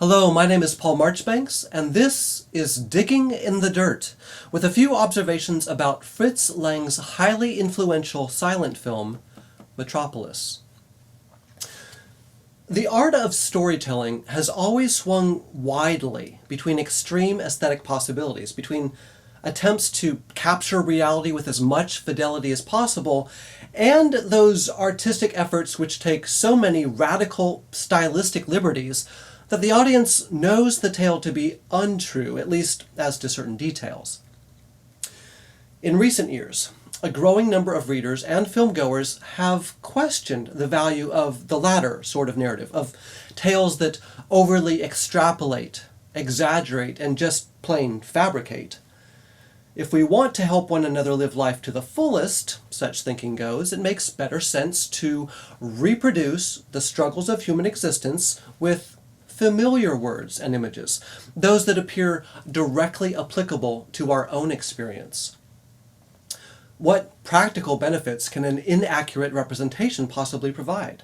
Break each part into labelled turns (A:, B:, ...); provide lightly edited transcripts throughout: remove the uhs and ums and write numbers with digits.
A: Hello, my name is Paul Marchbanks, and this is Digging in the Dirt, with a few observations about Fritz Lang's highly influential silent film, Metropolis. The art of storytelling has always swung widely between extreme aesthetic possibilities, between attempts to capture reality with as much fidelity as possible, and those artistic efforts which take so many radical stylistic liberties that the audience knows the tale to be untrue, at least as to certain details. In recent years, a growing number of readers and filmgoers have questioned the value of the latter sort of narrative, of tales that overly extrapolate, exaggerate, and just plain fabricate. If we want to help one another live life to the fullest, such thinking goes, it makes better sense to reproduce the struggles of human existence with familiar words and images, those that appear directly applicable to our own experience. What practical benefits can an inaccurate representation possibly provide?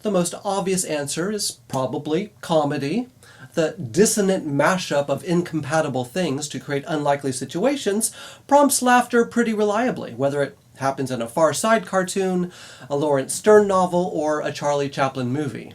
A: The most obvious answer is probably comedy. The dissonant mashup of incompatible things to create unlikely situations prompts laughter pretty reliably, whether it happens in a Far Side cartoon, a Lawrence Stern novel, or a Charlie Chaplin movie.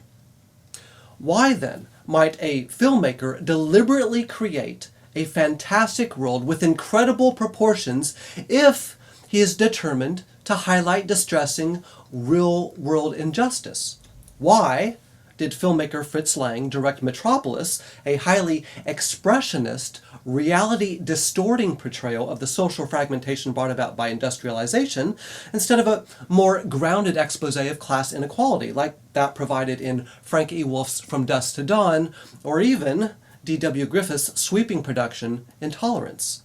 A: Why then might a filmmaker deliberately create a fantastic world with incredible proportions if he is determined to highlight distressing real-world injustice? Why did filmmaker Fritz Lang direct Metropolis, a highly expressionist, reality-distorting portrayal of the social fragmentation brought about by industrialization, instead of a more grounded expose of class inequality, like that provided in Frank E. Wolf's From Dusk to Dawn, or even D.W. Griffith's sweeping production, Intolerance?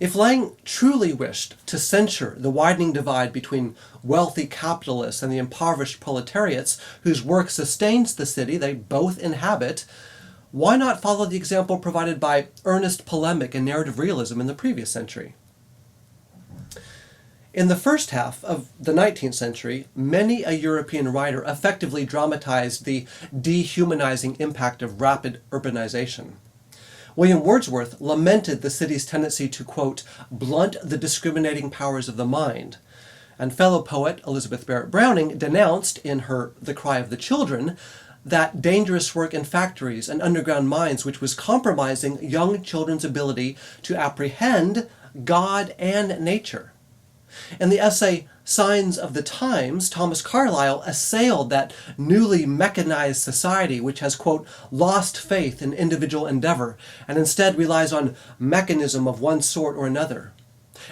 A: If Lang truly wished to censure the widening divide between wealthy capitalists and the impoverished proletariats whose work sustains the city they both inhabit, why not follow the example provided by earnest polemic and narrative realism in the previous century? In the first half of the 19th century, many a European writer effectively dramatized the dehumanizing impact of rapid urbanization. William Wordsworth lamented the city's tendency to, quote, blunt the discriminating powers of the mind. And fellow poet Elizabeth Barrett Browning denounced in her The Cry of the Children that dangerous work in factories and underground mines which was compromising young children's ability to apprehend God and nature. In the essay Signs of the Times, Thomas Carlyle assailed that newly mechanized society which has, quote, lost faith in individual endeavor and instead relies on mechanism of one sort or another.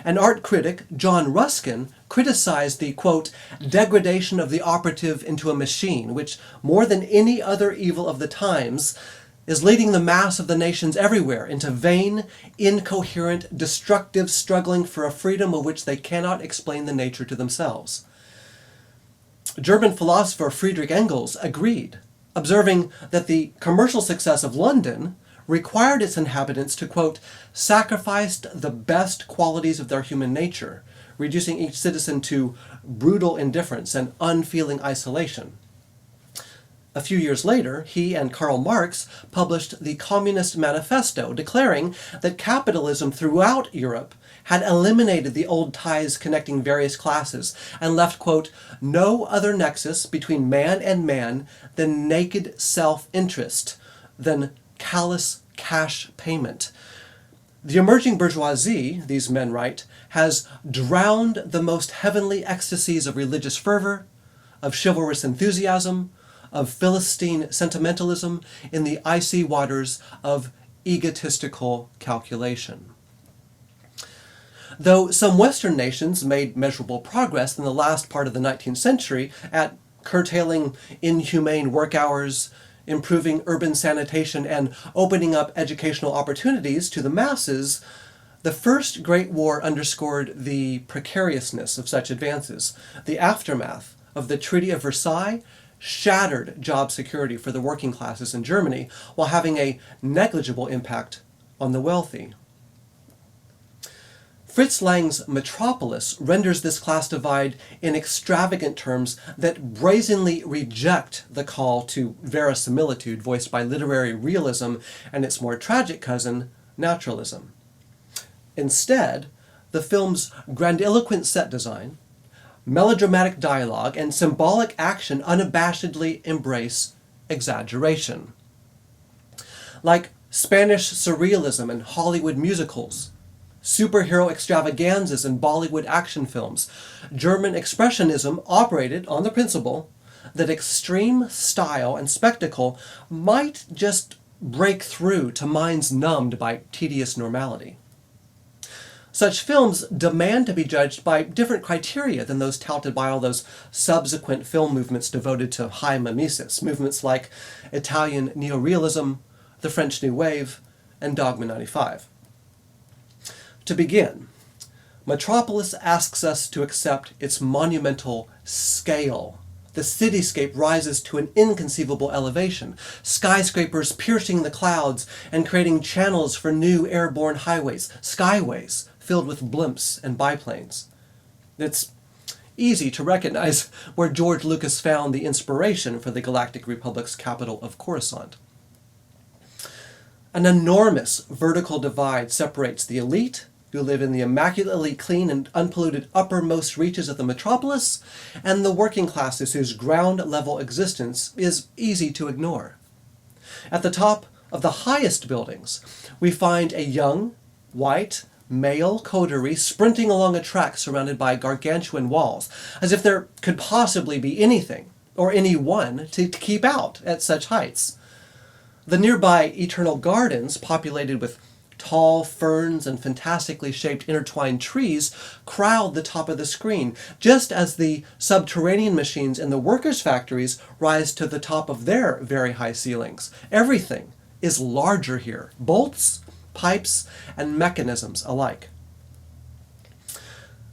A: And art critic John Ruskin criticized the, quote, degradation of the operative into a machine, which, more than any other evil of the times, is leading the mass of the nations everywhere into vain, incoherent, destructive struggling for a freedom of which they cannot explain the nature to themselves. German philosopher Friedrich Engels agreed, observing that the commercial success of London required its inhabitants to, quote, sacrifice the best qualities of their human nature, reducing each citizen to brutal indifference and unfeeling isolation. A few years later, he and Karl Marx published the Communist Manifesto, declaring that capitalism throughout Europe had eliminated the old ties connecting various classes and left, quote, no other nexus between man and man than naked self-interest, than callous cash payment. The emerging bourgeoisie, these men write, has drowned the most heavenly ecstasies of religious fervor, of chivalrous enthusiasm, of Philistine sentimentalism in the icy waters of egotistical calculation. Though some Western nations made measurable progress in the last part of the 19th century at curtailing inhumane work hours, improving urban sanitation, and opening up educational opportunities to the masses, the First Great War underscored the precariousness of such advances. The aftermath of the Treaty of Versailles shattered job security for the working classes in Germany while having a negligible impact on the wealthy. Fritz Lang's Metropolis renders this class divide in extravagant terms that brazenly reject the call to verisimilitude voiced by literary realism and its more tragic cousin, naturalism. Instead, the film's grandiloquent set design, melodramatic dialogue, and symbolic action unabashedly embrace exaggeration. Like Spanish surrealism and Hollywood musicals, superhero extravaganzas and Bollywood action films, German Expressionism operated on the principle that extreme style and spectacle might just break through to minds numbed by tedious normality. Such films demand to be judged by different criteria than those touted by all those subsequent film movements devoted to high mimesis, movements like Italian neorealism, the French New Wave, and Dogma 95. To begin, Metropolis asks us to accept its monumental scale. The cityscape rises to an inconceivable elevation, skyscrapers piercing the clouds and creating channels for new airborne highways, skyways, filled with blimps and biplanes. It's easy to recognize where George Lucas found the inspiration for the Galactic Republic's capital of Coruscant. An enormous vertical divide separates the elite, who live in the immaculately clean and unpolluted uppermost reaches of the metropolis, and the working classes whose ground-level existence is easy to ignore. At the top of the highest buildings, we find a young, white, male coterie sprinting along a track surrounded by gargantuan walls, as if there could possibly be anything, or anyone, to keep out at such heights. The nearby eternal gardens, populated with tall ferns and fantastically shaped intertwined trees, crowd the top of the screen, just as the subterranean machines in the workers' factories rise to the top of their very high ceilings. Everything is larger here, bolts, pipes, and mechanisms alike.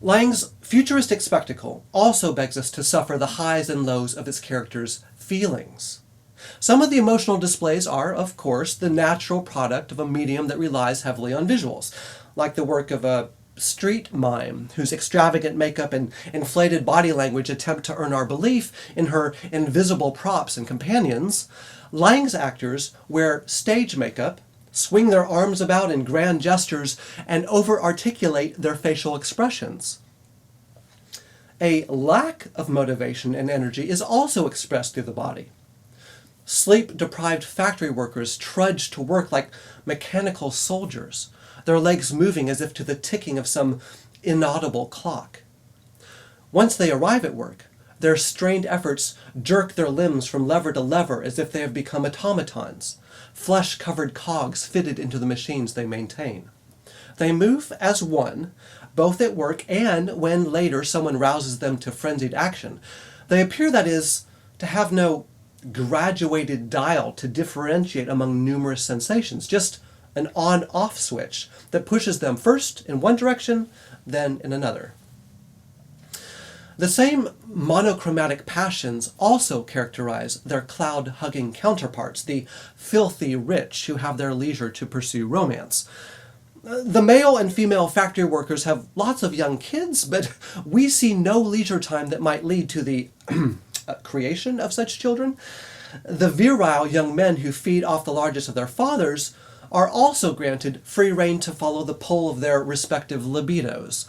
A: Lang's futuristic spectacle also begs us to suffer the highs and lows of its characters' feelings. Some of the emotional displays are, of course, the natural product of a medium that relies heavily on visuals, like the work of a street mime whose extravagant makeup and inflated body language attempt to earn our belief in her invisible props and companions. Lang's actors wear stage makeup, swing their arms about in grand gestures, and over-articulate their facial expressions. A lack of motivation and energy is also expressed through the body. Sleep-deprived factory workers trudge to work like mechanical soldiers, their legs moving as if to the ticking of some inaudible clock. Once they arrive at work, their strained efforts jerk their limbs from lever to lever as if they have become automatons, flesh-covered cogs fitted into the machines they maintain. They move as one, both at work and when later someone rouses them to frenzied action. They appear, that is, to have no graduated dial to differentiate among numerous sensations, just an on-off switch that pushes them first in one direction, then in another. The same monochromatic passions also characterize their cloud-hugging counterparts, the filthy rich who have their leisure to pursue romance. The male and female factory workers have lots of young kids, but we see no leisure time that might lead to the creation of such children. The virile young men who feed off the largest of their fathers are also granted free rein to follow the pull of their respective libidos.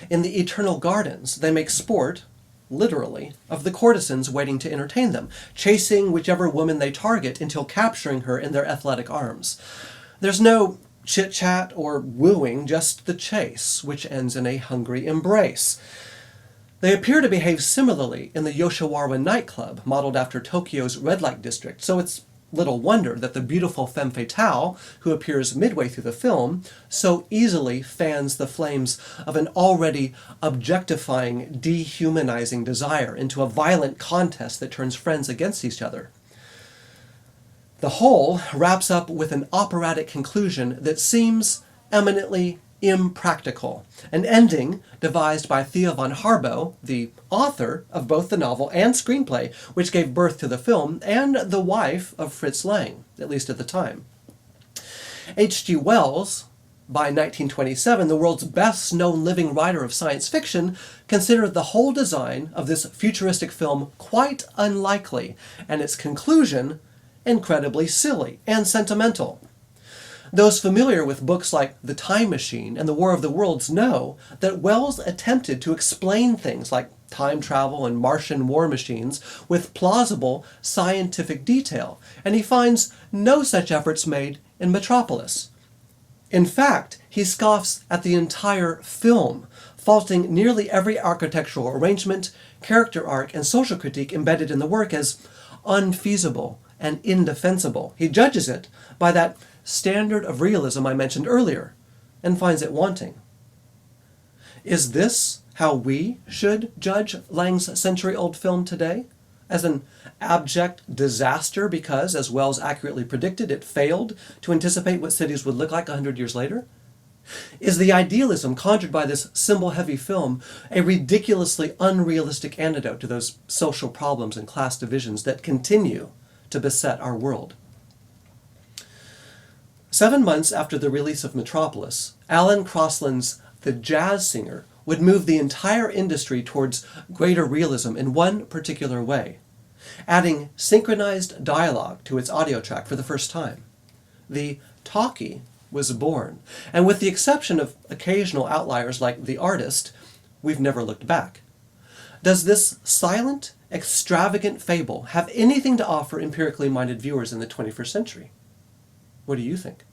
A: In the eternal gardens, they make sport, literally, of the courtesans waiting to entertain them, chasing whichever woman they target until capturing her in their athletic arms. There's no chit-chat or wooing, just the chase, which ends in a hungry embrace. They appear to behave similarly in the Yoshiwara nightclub, modeled after Tokyo's red light district, so it's little wonder that the beautiful femme fatale, who appears midway through the film, so easily fans the flames of an already objectifying, dehumanizing desire into a violent contest that turns friends against each other. The whole wraps up with an operatic conclusion that seems eminently impractical, an ending devised by Thea von Harbo, the author of both the novel and screenplay which gave birth to the film, and the wife of Fritz Lang, at least at the time. H.G. Wells, by 1927, the world's best-known living writer of science fiction, considered the whole design of this futuristic film quite unlikely, and its conclusion incredibly silly and sentimental. Those familiar with books like The Time Machine and The War of the Worlds know that Wells attempted to explain things like time travel and Martian war machines with plausible scientific detail, and he finds no such efforts made in Metropolis. In fact, he scoffs at the entire film, faulting nearly every architectural arrangement, character arc, and social critique embedded in the work as unfeasible and indefensible. He judges it by that standard of realism I mentioned earlier, and finds it wanting. Is this how we should judge Lang's century-old film today? As an abject disaster because, as Wells accurately predicted, it failed to anticipate what cities would look like 100 years later? Is the idealism conjured by this symbol-heavy film a ridiculously unrealistic antidote to those social problems and class divisions that continue to beset our world? 7 months after the release of Metropolis, Alan Crosland's The Jazz Singer would move the entire industry towards greater realism in one particular way, adding synchronized dialogue to its audio track for the first time. The talkie was born, and with the exception of occasional outliers like The Artist, we've never looked back. Does this silent, extravagant fable have anything to offer empirically minded viewers in the 21st century? What do you think?